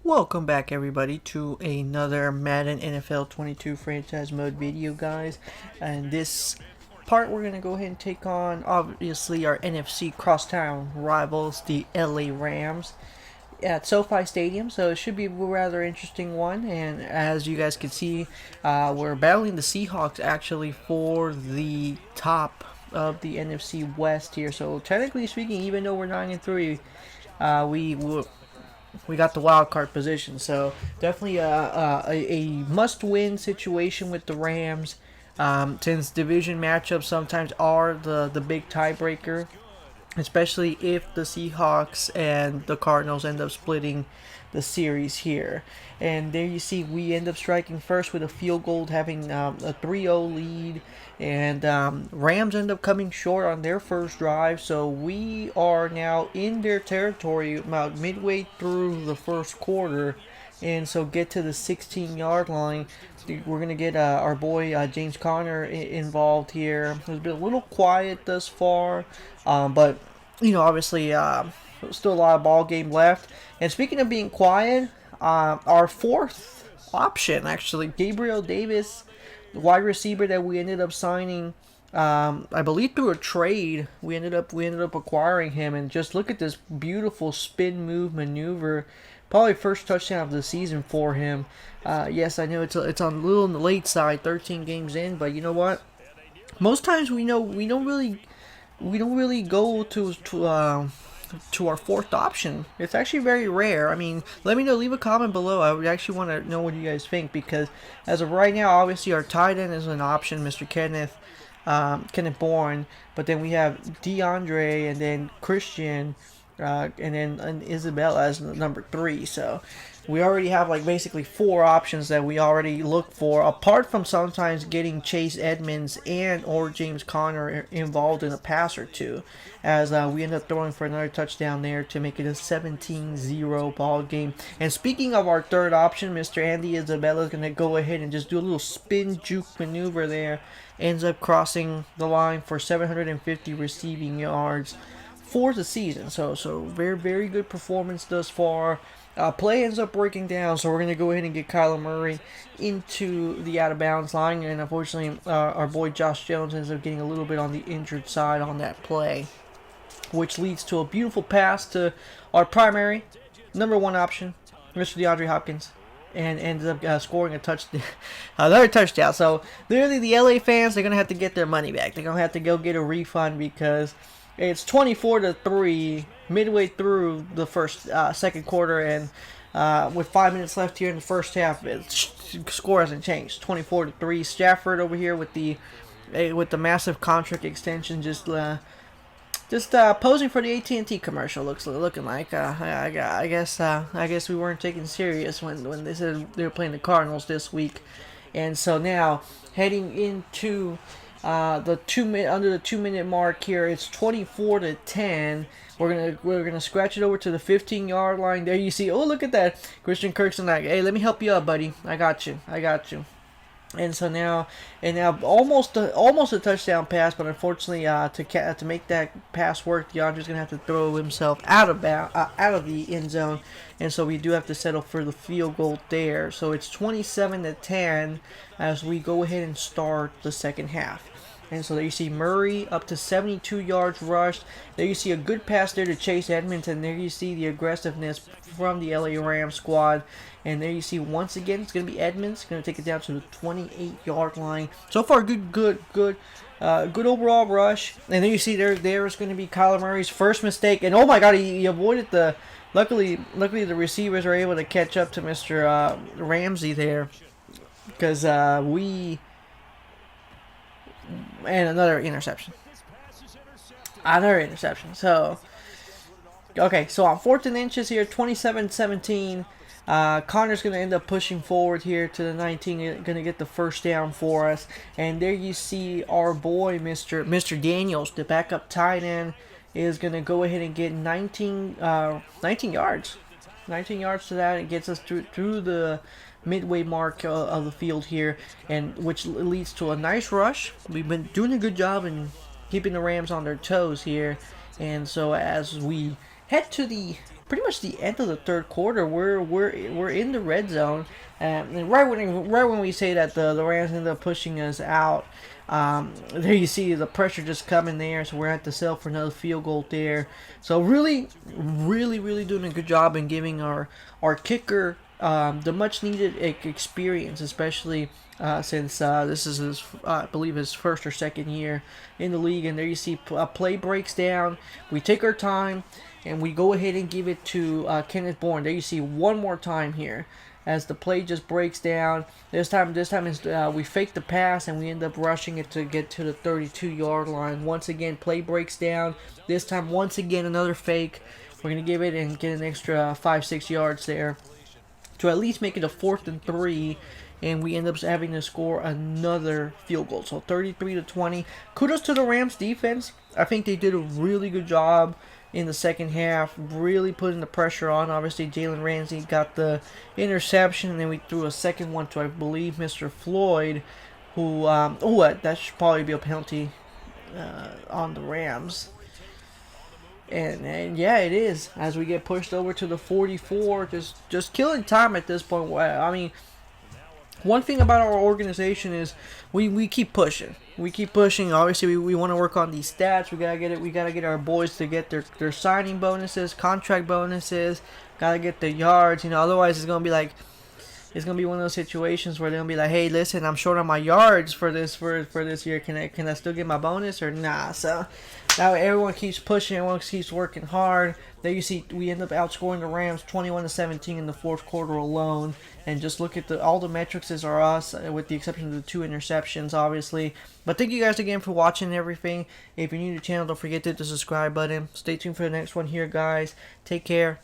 Welcome back everybody to another Madden NFL 22 franchise mode video, guys. And this part we're going to go ahead and take on obviously our NFC crosstown rivals, the LA Rams, at SoFi Stadium, so it should be a rather interesting one. And as you guys can see, we're battling the Seahawks actually for the top of the NFC West here. So technically speaking, even though we're 9-3, we got the wild card position. So definitely a must-win situation with the Rams, since division matchups sometimes are the big tiebreaker, especially if the Seahawks and the Cardinals end up splitting the series here. And there you see we end up striking first with a field goal, having a 3-0 lead, and Rams end up coming short on their first drive, so we are now in their territory about midway through the first quarter. And so get to the 16-yard line. We're going to get our boy James Conner involved here. It's been a little quiet thus far, but obviously still a lot of ball game left. And speaking of being quiet, our fourth option, actually, Gabriel Davis, the wide receiver that we ended up signing, I believe through a trade, we ended up acquiring him. And just look at this beautiful spin move maneuver. Probably first touchdown of the season for him. Yes, I know it's on a little on the late side, 13 games in, but you know what? Most times we don't really go to our fourth option. It's actually very rare. I mean, let me know. Leave a comment below. I would actually want to know what you guys think, because as of right now, obviously our tight end is an option, Mr. Kenneth Bourne. But then we have DeAndre, and then Christian, and then Isabella as number 3. So we already have like basically 4 options that we already look for, apart from sometimes getting Chase Edmonds and or James Conner involved in a pass or two, as we end up throwing for another touchdown there to make it a 17-0 ball game. And speaking of our third option, Mr. Andy Isabella is going to go ahead and just do a little spin juke maneuver there. Ends up crossing the line for 750 receiving yards for the season. So very, very good performance thus far. Play ends up breaking down, so we're going to go ahead and get Kyler Murray into the out-of-bounds line. And unfortunately, our boy Josh Jones ends up getting a little bit on the injured side on that play, which leads to a beautiful pass to our primary number 1 option, Mr. DeAndre Hopkins, and ends up scoring a touchdown, another touchdown. So literally, the LA fans, they're going to have to get their money back. They're going to have to go get a refund, because it's 24-3 midway through the second quarter, and with 5 minutes left here in the first half, the score hasn't changed. 24-3. Stafford over here with the massive contract extension, just posing for the AT&T commercial. Looking like I guess we weren't taken serious when they said they were playing the Cardinals this week. And so now heading into under the 2-minute mark here, it's 24-10. We're gonna scratch it over to the 15-yard line. There you see. Oh, look at that, Christian Kirkson. Like, hey, let me help you out, buddy. I got you. And so now almost a touchdown pass, but unfortunately, to make that pass work, DeAndre's gonna have to throw himself out of the end zone, and so we do have to settle for the field goal there. So it's 27-10 as we go ahead and start the second half. And so there you see Murray up to 72 yards rushed. There you see a good pass there to Chase Edmonds, and there you see the aggressiveness from the LA Rams squad. And there you see once again it's going to be Edmonds going to take it down to the 28-yard line. So far, good overall rush. And then you see there is going to be Kyler Murray's first mistake, and oh my God, he avoided the. Luckily the receivers are able to catch up to Mr. Ramsey there, because and another interception. So, okay, so on 4th and inches here, 27-17. Connor's going to end up pushing forward here to the 19, going to get the first down for us. And there you see our boy, Mr. Daniels, the backup tight end, is going to go ahead and get 19 yards. 19 yards to that. It gets us through the midway mark of the field here, and which leads to a nice rush. We've been doing a good job in keeping the Rams on their toes here. And so as we head to the pretty much the end of the third quarter. We're in the red zone, and right when we say that the Rams ended up pushing us out, there you see the pressure just coming there. So we're at the settle for another field goal there. So really doing a good job in giving our kicker the much needed experience, especially since this is his, I believe, his first or second year in the league. And there you see a play breaks down. We take our time and we go ahead and give it to Kenneth Bourne. There you see one more time here as the play just breaks down. This time is we fake the pass and we end up rushing it to get to the 32-yard line. Once again, play breaks down. This time, once again, another fake. We're gonna give it and get an extra 5-6 yards there to at least make it a 4th and 3, and we end up having to score another field goal. So 33-20. Kudos to the Rams defense. I think they did a really good job in the second half, really putting the pressure on. Obviously, Jalen Ramsey got the interception, and then we threw a second one to, I believe, Mr. Floyd, who, that should probably be a penalty on the Rams. And yeah, it is. As we get pushed over to the 44, just killing time at this point. I mean, one thing about our organization is we keep pushing. We keep pushing. Obviously, we want to work on these stats. We gotta get it. We gotta get our boys to get their signing bonuses, contract bonuses. Gotta get the yards. Otherwise it's gonna be like. It's gonna be one of those situations where they're gonna be like, "Hey, listen, I'm short on my yards for this year. Can I still get my bonus or nah?" So now everyone keeps pushing, everyone keeps working hard. There you see, we end up outscoring the Rams 21-17 in the fourth quarter alone. And just look at all the metrics are us, with the exception of the 2 interceptions, obviously. But thank you guys again for watching everything. If you're new to the channel, don't forget to hit the subscribe button. Stay tuned for the next one here, guys. Take care.